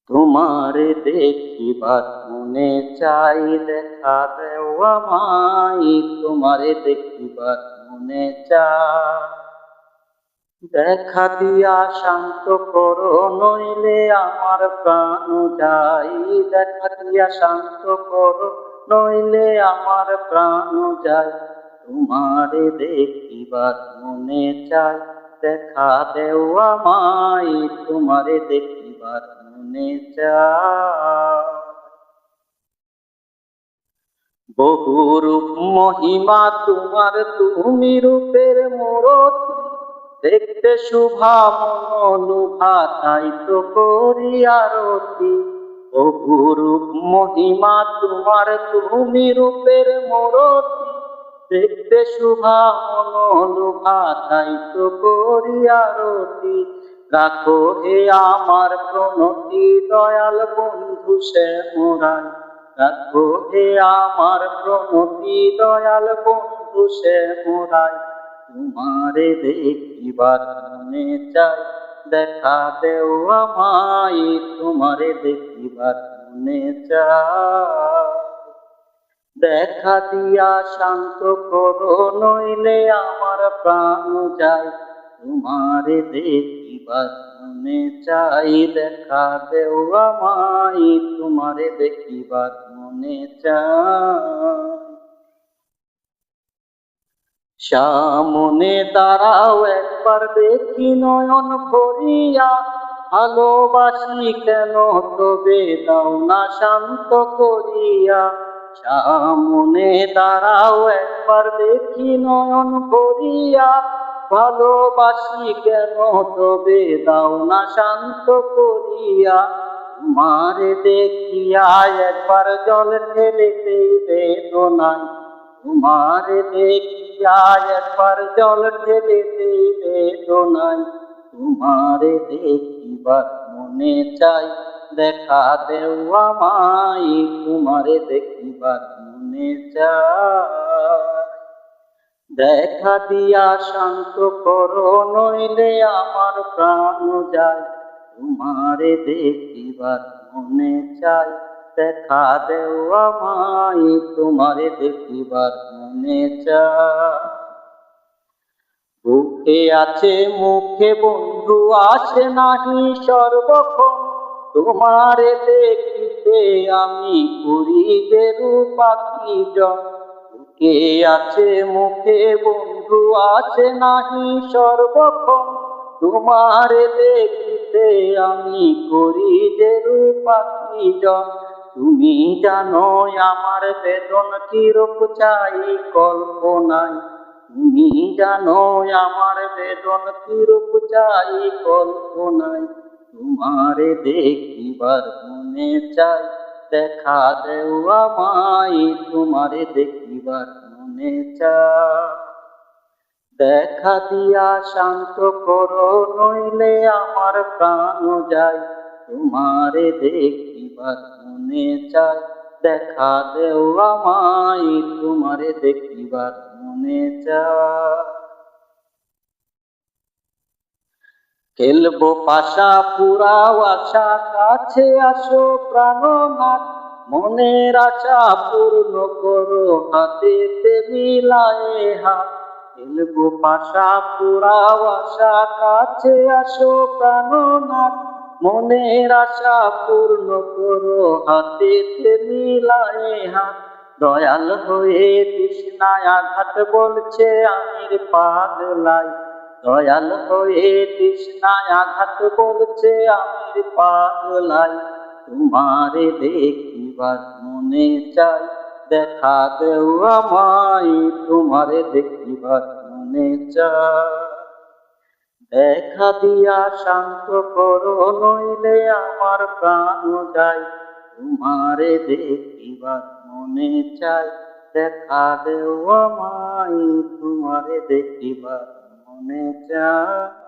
তোমারে দেখিবার মনে চাই, দেখা দেও আমায়। তোমারে দেখিবার মনে চাই, দেখা দিয়া শান্ত করো, নইলে আমার প্রাণ যাই। দেখা দিয়া শান্ত করো, নইলে আমার প্রাণ যাই। তোমারে দেখিবার মনে চাই, দেখা দেও আমায়। তোমারে দেখিবার মনে চাই। বহু রূপ মহিমা তোমার, তুমি রূপের মূরতি। দেখতে শুভা মনোলোভা, তাই তো করি আরতি। বহু রূপ মহিমা তোমার, তুমি রূপের মূরতি। দেখতে শুভা মনোলোভা, তাই তো করি আরতি। রাখো হে আমার প্রণতি, দয়াল বন্ধু শ্যামরায়। রাখো হে আমার প্রণতি, দয়াল বন্ধু শ্যামরায়। তোমারে দেখিবার মনে চাই, দেখা দেও আমায়। তোমারে দেখিবার মনে চাই, দেখা দিয়া শান্ত করো, নইলে আমার প্রাণ যায়। তোমারে দেখিবার মনে চাই, দেখা দেও আমায়। তোমারে দেখিবার মনে চাই। সামনে দাঁড়াও একবার দেখি নয়ন ভরিয়া, ভালোবাসি কেন তবে দাও না শান্ত করিয়া। সামনে দাঁড়াও একবার দেখি নয়ন ভরিয়া, ভালোবাসি কেন তবে দাও না শান্ত করিয়া। তোমারে দেখিয়া একবার জল ঢেলিতেই বেদনায়। তোমারে দেখিয়া একবার জল ঢেলিতেই বেদনায়। তোমারে দেখিবার মনে চাই, দেখা দেও আমায়। তোমারে দেখিবার মনে চাই, দেখা দিয়া শান্ত করো, নইলে আমার প্রাণ যায়। তোমারে দেখিবার মনে চাই, দেখা দেও আমায়। তোমারে দেখিবার মনে চাই। বুকে আছে মুখে বন্ধু আসে নাহি সর্বক্ষণ, তোমারে দেখিতে আমি করি যে রূপাকি জন। বুকে আছে মুখে বন্ধু আসে নাহি সর্বক্ষণ, তোমারে দেখিতে আমি করি যে রূপাকি জন। তুমি জানো আমার বেদন কিরূপ চাই কল্পনায়। তুমি জানো আমার বেদন কিরূপ চাই কল্পনায়। তোমারে দেখিবার মনে চাই, দেখা দেও আমায়। তোমারে দেখিবার মনে চাই, দেখা দিয়া শান্ত করো, নইলে আমার প্রাণ যায়। তোমারে দেখিবার মনে চাই, দেখা দেও আমায়। তোমারে দেখিবার মনে চাই। খেলবো পাশা পুরাও আশা, কাছে আসো প্রাণনাথ। মনের আশা পূর্ণ করো, হাতেতে মিলায়ে হাত। খেলবো পাশা পুরাও আশা, কাছে আসো প্রাণনাথ। মনের আশা পূর্ণ করো, হাতেতে মিলায়ে হাত। দয়াল হয়ে তৃষ্ণায় আঘাত বলছে আমির পাগলায়। দয়াল হয়ে তৃষ্ণায় আঘাত বলছে আমির পাগলায়। তোমারে দেখিবার মনে চাই, দেখা দেও আমায়। তোমারে দেখিবার মনে চাই, দেখা দিয়া শান্ত করো, নইলে আমার প্রাণ যায়। তোমারে দেখিবার মনে চাই, দেখা দেও আমায়। তোমারে দেখিবার মনে চাই।